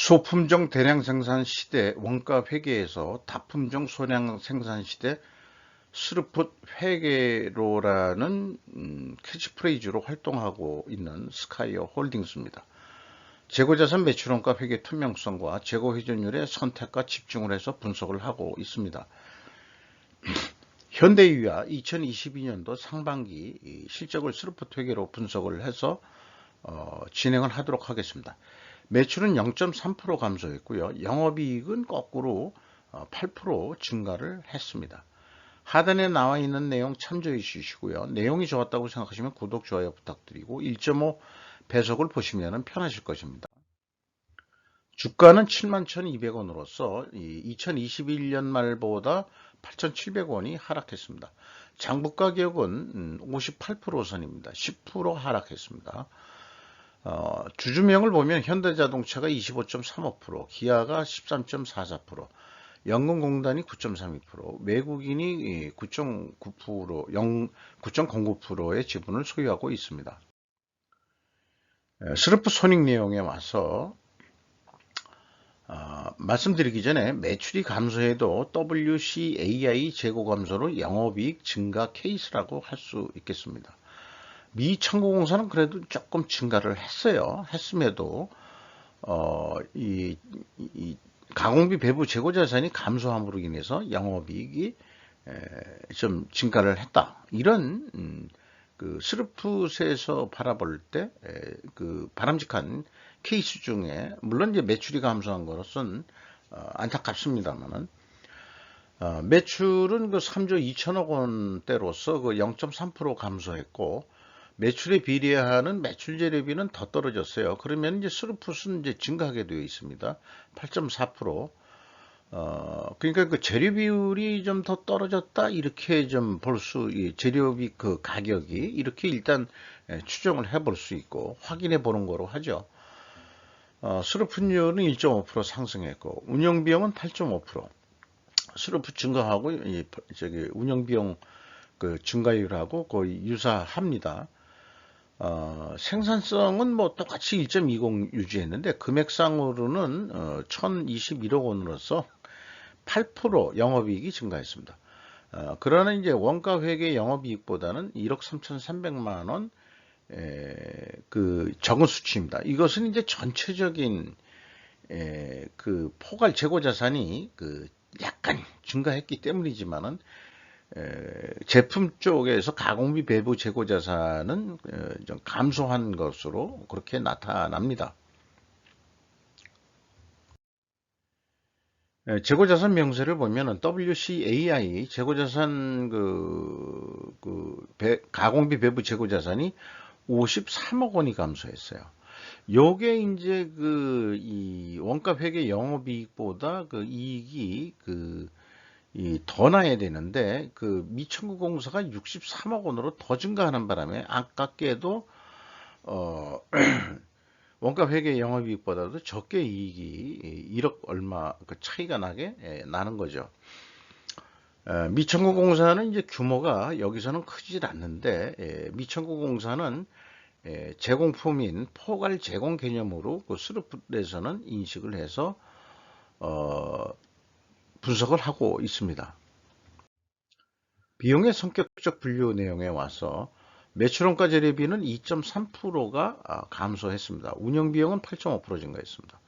소품종 대량 생산 시대 원가 회계에서 다품종 소량 생산 시대 스루풋 회계로라는 캐치프레이즈로 활동하고 있는 스카이어 홀딩스입니다. 재고자산 매출원가 회계 투명성과 재고 회전율의 선택과 집중을 해서 분석을 하고 있습니다. 현대유와 2022년도 상반기 실적을 스루풋 회계로 분석을 해서 진행을 하도록 하겠습니다. 매출은 0.3% 감소했고요. 영업이익은 거꾸로 8% 증가를 했습니다. 하단에 나와 있는 내용 참조해 주시고요. 내용이 좋았다고 생각하시면 구독, 좋아요 부탁드리고 1.5 배속을 보시면 편하실 것입니다. 주가는 71,200원으로서 2021년 말보다 8,700원이 하락했습니다. 장부 가격은 58%선입니다. 10% 하락했습니다. 주주명을 보면 현대자동차가 25.35%, 기아가 13.44%, 연금공단이 9.32%, 외국인이 9.9%, 9.09%의 지분을 소유하고 있습니다. 스루프 손익 내용에 와서 말씀드리기 전에 매출이 감소해도 WCAI 재고 감소로 영업이익 증가 케이스라고 할 수 있겠습니다. 미 청구공사는 그래도 조금 증가를 했어요. 했음에도 이 가공비 배부 재고자산이 감소함으로 인해서 영업이익이 좀 증가를 했다. 이런 그 스루풋에서 바라볼 때 그 바람직한 케이스 중에 물론 이제 매출이 감소한 것은 안타깝습니다만은 매출은 그 3조 2천억 원대로서 그 0.3% 감소했고 매출에 비례하는 매출제 대비는 더 떨어졌어요. 그러면 이제 스루풋은 이제 증가하게 되어 있습니다. 8.4%. 그러니까 그 재료 비율이 좀 더 떨어졌다 이렇게 좀 볼 수, 재료비 그 가격이 이렇게 일단 추정을 해볼 수 있고 확인해 보는 거로 하죠. 스루풋율은 1.5% 상승했고 운영비용은 8.5%. 스루풋 증가하고 저기 운영비용 그 증가율하고 거의 유사합니다. 생산성은 뭐 똑같이 1.20 유지했는데 금액상으로는 1,021억 원으로서 8% 영업이익이 증가했습니다. 그러나 이제 원가 회계 영업이익보다는 1억 3,300만 원 그 적은 수치입니다. 이것은 이제 전체적인 그 포괄 재고 자산이 그 약간 증가했기 때문이지만은 제품 쪽에서 가공비 배부 재고 자산은 좀 감소한 것으로 그렇게 나타납니다. 재고자산 명세를 보면은 WCAI 재고자산 가공비 배부 재고자산이 53억 원이 감소했어요. 요게 이제 이 원가 회계 영업이익보다 그 이익이 더 나야 되는데 그 미청구공사가 63억 원으로 더 증가하는 바람에 아깝게도 원가 회계 영업이익보다도 적게 이익이 1억 얼마 그 차이가 나게 나는 거죠. 미청구공사는 이제 규모가 여기서는 크질 않는데 미청구공사는 제공품인 포괄 제공 개념으로 그 스루풋에서는 인식을 해서 분석을 하고 있습니다. 비용의 성격적 분류 내용에 와서 매출원가 재료비는 2.3%가 감소했습니다. 운영비용은 8.5% 증가했습니다.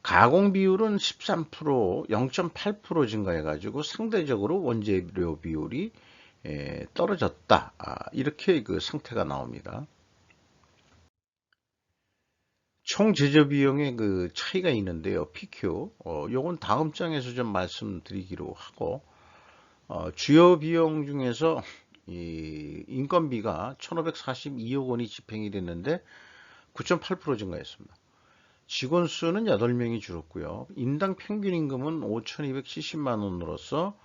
가공비율은 13%, 0.8% 증가해가지고 상대적으로 원재료 비율이 떨어졌다. 이렇게 그 상태가 나옵니다. 총 제조 비용의 그 차이가 있는데요. PQ. 요건 다음 장에서 좀 말씀드리기로 하고, 주요 비용 중에서 이 인건비가 1,542억 원이 집행이 됐는데 9.8% 증가했습니다. 직원 수는 8명이 줄었고요. 인당 평균 임금은 5,270만 원으로서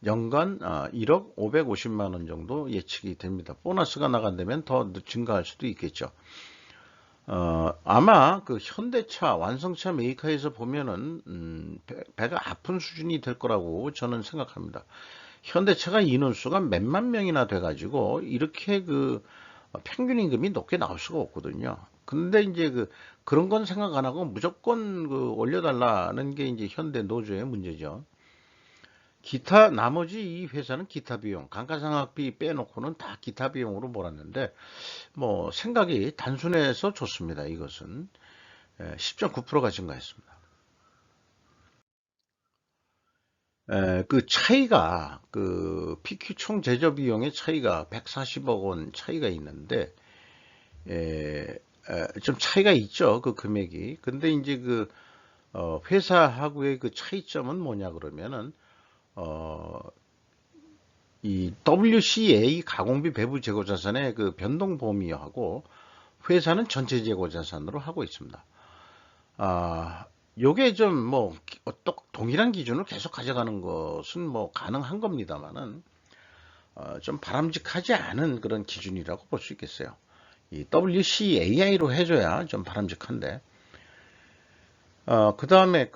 연간 1억 550만 원 정도 예측이 됩니다. 보너스가 나간다면 더 증가할 수도 있겠죠. 아마 그 현대차, 완성차 메이커에서 보면은 배가 아픈 수준이 될 거라고 저는 생각합니다. 현대차가 인원수가 몇만 명이나 돼가지고 이렇게 그 평균 임금이 높게 나올 수가 없거든요. 근데 이제 그런 건 생각 안 하고 무조건 올려달라는 게 이제 현대 노조의 문제죠. 기타 나머지 이 회사는 기타 비용, 감가상각비 빼놓고는 다 기타 비용으로 몰았는데 뭐 생각이 단순해서 좋습니다. 이것은 10.9%가 증가했습니다. 그 차이가 PQ 총 제조 비용의 차이가 140억 원 차이가 있는데 좀 차이가 있죠. 그 금액이. 근데 이제 회사하고의 그 차이점은 뭐냐 그러면은 어, 이 WCA 가공비 배부 재고 자산의 그 변동 범위하고 회사는 전체 재고 자산으로 하고 있습니다. 요게 좀 뭐 동일한 기준을 계속 가져가는 것은 뭐 가능한 겁니다만은 좀 바람직하지 않은 그런 기준이라고 볼 수 있겠어요. 이 WCAI로 해줘야 좀 바람직한데 그 다음에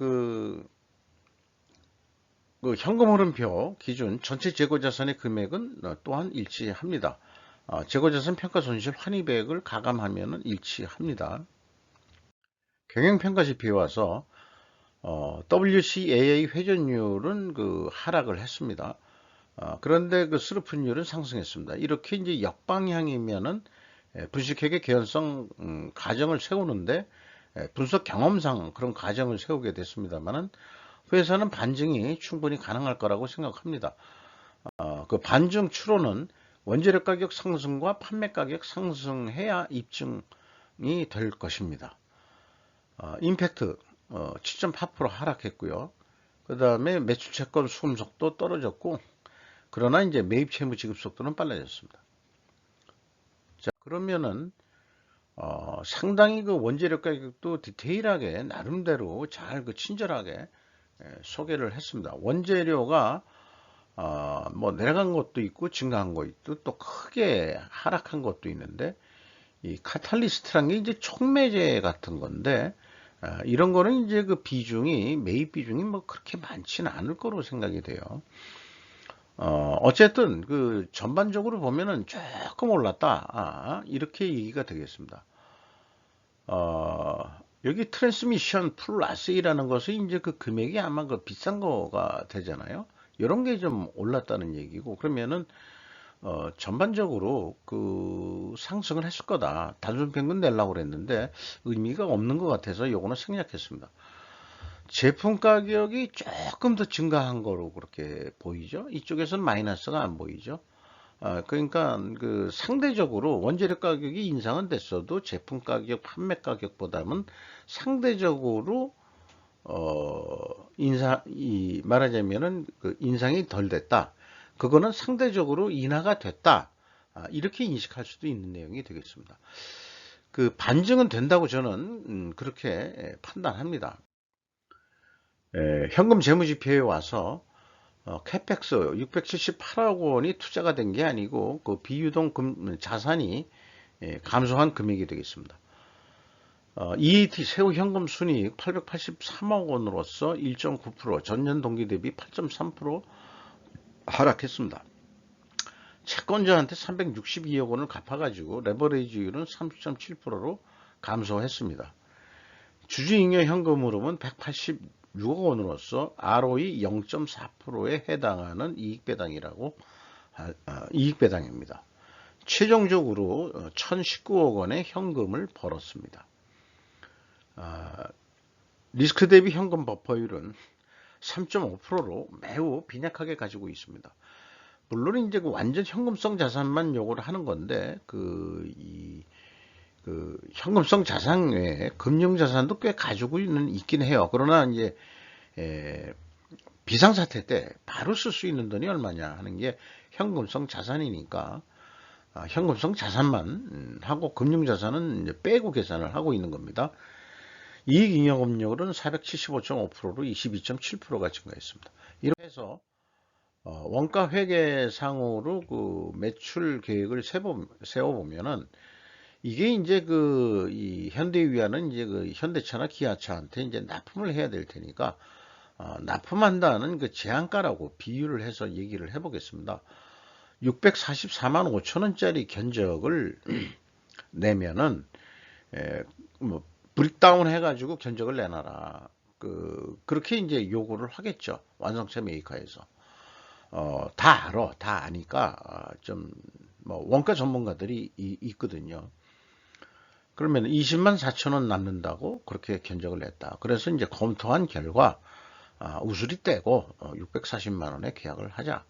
현금 흐름표 기준 전체 재고자산의 금액은 또한 일치합니다. 재고자산 평가손실 환입액을 가감하면 일치합니다. 경영평가 지표에 와서 WCAA 회전율은 하락을 했습니다. 그런데 스루프율은 상승했습니다. 이렇게 이제 역방향이면은 분식회계 개연성 가정을 세우는데 분석 경험상 그런 가정을 세우게 됐습니다만은 회사는 반증이 충분히 가능할 거라고 생각합니다. 그 반증 추론은 원재료 가격 상승과 판매 가격 상승해야 입증이 될 것입니다. 임팩트 7.8% 하락했고요. 그 다음에 매출 채권 수금 속도 떨어졌고, 그러나 이제 매입 채무 지급 속도는 빨라졌습니다. 자, 그러면은 상당히 원재료 가격도 디테일하게 나름대로 잘 친절하게 소개를 했습니다. 원재료가 뭐 내려간 것도 있고 증가한 것도 있고 또 크게 하락한 것도 있는데 이 카탈리스트란 게 이제 촉매제 같은 건데 이런 거는 이제 비중이 매입 비중이 뭐 그렇게 많지는 않을 거로 생각이 돼요. 어쨌든 전반적으로 보면은 조금 올랐다 이렇게 얘기가 되겠습니다. 여기 트랜스미션 플러스이라는 것은 이제 금액이 아마 비싼 거가 되잖아요. 이런 게 좀 올랐다는 얘기고 그러면은 전반적으로 상승을 했을 거다. 단순 평균 내려고 그랬는데 의미가 없는 것 같아서 요거는 생략했습니다. 제품 가격이 조금 더 증가한 거로 그렇게 보이죠. 이쪽에서는 마이너스가 안 보이죠. 그러니까 상대적으로 원재료 가격이 인상은 됐어도 제품 가격, 판매 가격보다는 상대적으로 말하자면은 인상이 덜 됐다. 그거는 상대적으로 인하가 됐다. 이렇게 인식할 수도 있는 내용이 되겠습니다. 반증은 된다고 저는 그렇게 판단합니다. 현금 재무지표에 와서 캐펙스 678억 원이 투자가 된 게 아니고 비유동 자산이 감소한 금액이 되겠습니다. EAT 세후 현금 순이익 883억 원으로서 1.9% 전년 동기 대비 8.3% 하락했습니다. 채권자한테 362억 원을 갚아가지고 레버리지율은 30.7%로 감소했습니다. 주주잉여 현금 흐름은 186억 원으로서 ROE 0.4%에 해당하는 이익배당입니다. 최종적으로 1019억 원의 현금을 벌었습니다. 리스크 대비 현금 버퍼율은 3.5%로 매우 빈약하게 가지고 있습니다. 물론 이제 완전 현금성 자산만 요구를 하는 건데 현금성 자산 외에 금융 자산도 꽤 가지고 있긴 해요. 그러나 이제 비상사태 때 바로 쓸 수 있는 돈이 얼마냐 하는 게 현금성 자산이니까 현금성 자산만 하고 금융 자산은 이제 빼고 계산을 하고 있는 겁니다. 이익잉여금률은 475.5%로 22.7%가 증가했습니다. 이렇게 해서 원가 회계상으로 매출 계획을 세워보면은 이게 이제 이 현대위안은 이제 현대차나 기아차한테 이제 납품을 해야 될 테니까 납품한다는 제한가라고 비유를 해서 얘기를 해보겠습니다. 644만 5천 원짜리 견적을 내면은 에, 뭐 브릭다운 해가지고 견적을 내놔라. 그렇게 이제 요구를 하겠죠. 완성차 메이커에서. 다 알아. 다 아니까, 좀, 뭐, 원가 전문가들이 있거든요. 그러면 20만 4천 원 남는다고 그렇게 견적을 냈다. 그래서 이제 검토한 결과, 우수리 떼고, 640만 원에 계약을 하자.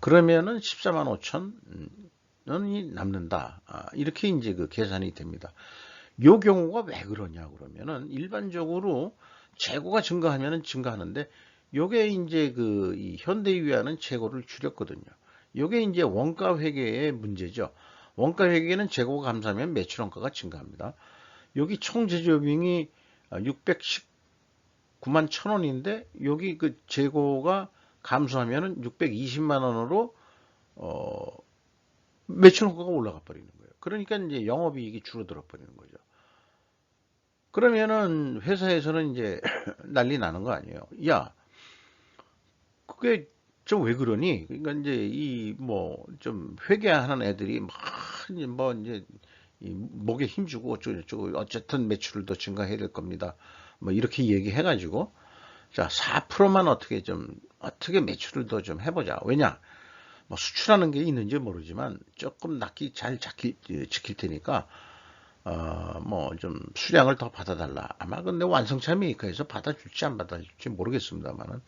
그러면은 14만 5천 원이 남는다. 이렇게 이제 그 계산이 됩니다. 요 경우가 왜 그러냐 그러면은 일반적으로 재고가 증가하면은 증가하는데 요게 이제 이 현대위안은 재고를 줄였거든요. 요게 이제 원가 회계의 문제죠. 원가 회계는 재고가 감소하면 매출 원가가 증가합니다. 여기 총 제조비용이 619만 1,000원인데 여기 그 재고가 감소하면은 620만 원으로 어, 매출 원가가 올라가 버리는 거예요. 그러니까 이제 영업이익이 줄어들어 버리는 거죠. 그러면은 회사에서는 이제 난리 나는 거 아니에요. 야, 그게 좀 왜 그러니? 그러니까 이제 이 뭐 좀 회계하는 애들이 막 이제 뭐 이제 이 목에 힘주고 어쩌고저쩌고 어쨌든 매출을 더 증가해야 될 겁니다. 뭐 이렇게 얘기해가지고 자 4%만 어떻게 매출을 더 좀 해보자. 왜냐? 뭐 수출하는 게 있는지 모르지만 조금 낮게 잘 지킬 테니까 뭐 좀 수량을 더 받아달라. 아마 근데 완성차 메이커에서 받아줄지 안 받아줄지 모르겠습니다만은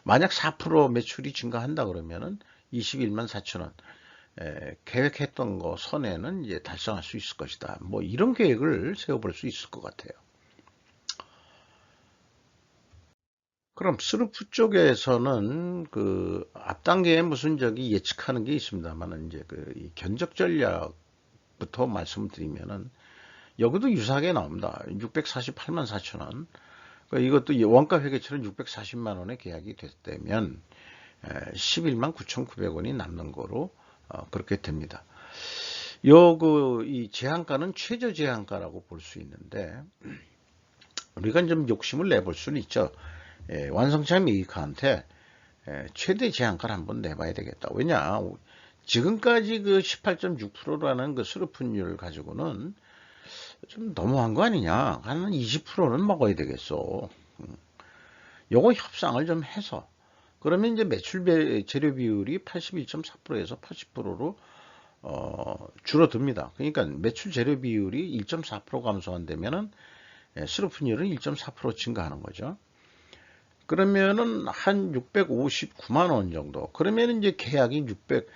만약 4% 매출이 증가한다 그러면은 21만 4천 원 계획했던 거 선에는 이제 달성할 수 있을 것이다. 뭐 이런 계획을 세워볼 수 있을 것 같아요. 그럼 스루프 쪽에서는 그 앞 단계에 무슨 저기 예측하는 게 있습니다만은 이제 이 견적 전략부터 말씀드리면은 여기도 유사하게 나옵니다. 648만 4천 원. 이것도 원가 회계처럼 640만 원에 계약이 됐다면 11만 9,900원이 남는 거로 그렇게 됩니다. 이 제한가는 최저 제한가라고 볼 수 있는데 우리가 좀 욕심을 내볼 수는 있죠. 완성차 메이커한테 최대 제한가를 한번 내봐야 되겠다. 왜냐? 지금까지 그 18.6%라는 그 수르푼율 가지고는 좀 너무한 거 아니냐? 한 20%는 먹어야 되겠어. 요거 협상을 좀 해서 그러면 이제 매출 재료 비율이 81.4%에서 80%로 줄어듭니다. 그러니까 매출 재료 비율이 1.4% 감소한다면은 수로분율은 1.4% 증가하는 거죠. 그러면은 한 659만 원 정도. 그러면 이제 계약이 600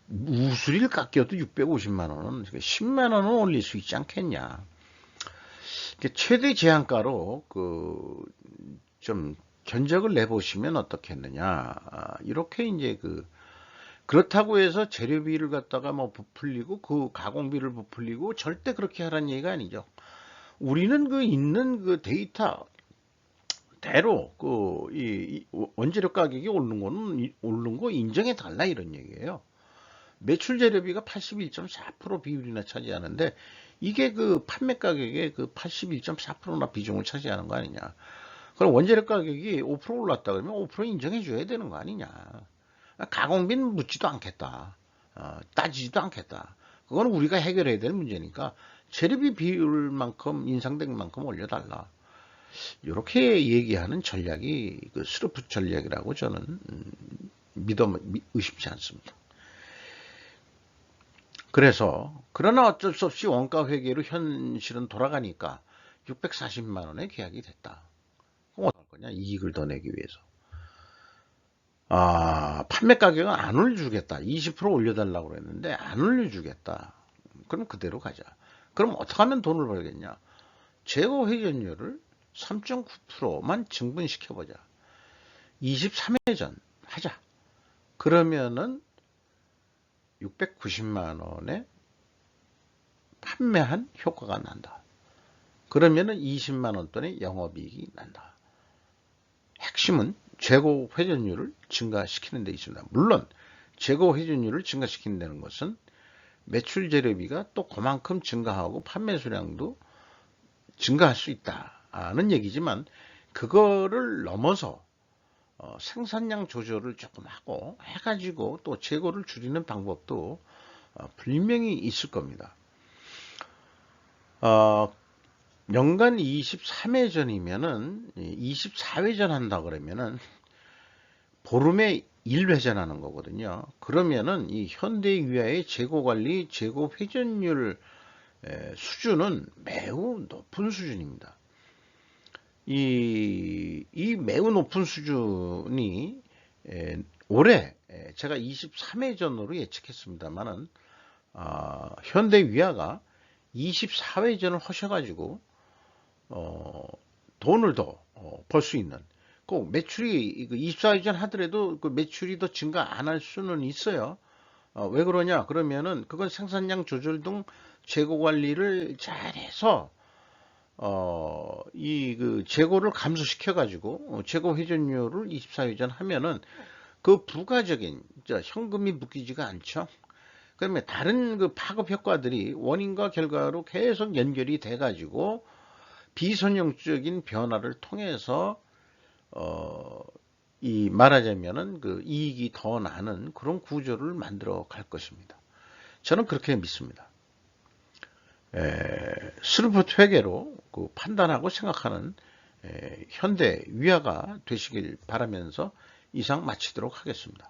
우수리를 깎여도 650만 원은 10만 원은 올릴 수 있지 않겠냐. 최대 제한가로 좀 견적을 내보시면 어떻겠느냐. 이렇게 이제 그렇다고 해서 재료비를 갖다가 뭐 부풀리고 그 가공비를 부풀리고 절대 그렇게 하라는 얘기가 아니죠. 우리는 있는 데이터 대로 이 원재료 가격이 오르는 거는 오르는 거 인정해 달라 이런 얘기예요. 매출 재료비가 81.4% 비율이나 차지하는데 이게 판매 가격의 81.4%나 비중을 차지하는 거 아니냐. 그럼 원재료 가격이 5% 올랐다 그러면 5% 인정해 줘야 되는 거 아니냐. 가공비는 묻지도 않겠다. 따지지도 않겠다. 그건 우리가 해결해야 될 문제니까 재료비 비율만큼 인상된 만큼 올려달라. 이렇게 얘기하는 전략이 스루프 전략이라고 저는 의심치 않습니다. 그러나 어쩔 수 없이 원가 회계로 현실은 돌아가니까 640만 원에 계약이 됐다. 그럼 어떡할 거냐? 이익을 더 내기 위해서. 판매 가격은 안 올려주겠다. 20% 올려달라고 그랬는데 안 올려주겠다. 그럼 그대로 가자. 그럼 어떻게 하면 돈을 벌겠냐? 재고 회전율을 3.9%만 증분시켜보자. 23회전 하자. 그러면은 690만 원에 판매한 효과가 난다. 그러면은 20만 원 돈의 영업이익이 난다. 핵심은 재고 회전율을 증가시키는 데 있습니다. 물론 재고 회전율을 증가시킨다는 것은 매출 재료비가 또 그만큼 증가하고 판매 수량도 증가할 수 있다는 얘기지만 그거를 넘어서 생산량 조절을 조금 하고 해가지고 또 재고를 줄이는 방법도 분명히 있을 겁니다. 어, 연간 23회전이면은 24회전 한다 그러면은 보름에 1회전 하는 거거든요. 그러면은 이 현대유아의 재고관리, 재고회전율 수준은 매우 높은 수준입니다. 이 매우 높은 수준이 올해 제가 23회전으로 예측했습니다만은 현대위아가 24회전을 하셔가지고 돈을 더 벌 수 있는, 꼭 매출이 24회전 하더라도 그 매출이 더 증가 안 할 수는 있어요. 왜 그러냐 그러면은 그건 생산량 조절 등 재고 관리를 잘해서 이 그 재고를 감소시켜 가지고 재고 회전율을 24회전 하면은 그 부가적인 현금이 묶이지가 않죠. 그러면 다른 그 파급 효과들이 원인과 결과로 계속 연결이 돼 가지고 비선형적인 변화를 통해서 이 말하자면은 그 이익이 더 나는 그런 구조를 만들어 갈 것입니다. 저는 그렇게 믿습니다. 스루프트 회계로 그 판단하고 생각하는 현대 위아가 되시길 바라면서 이상 마치도록 하겠습니다.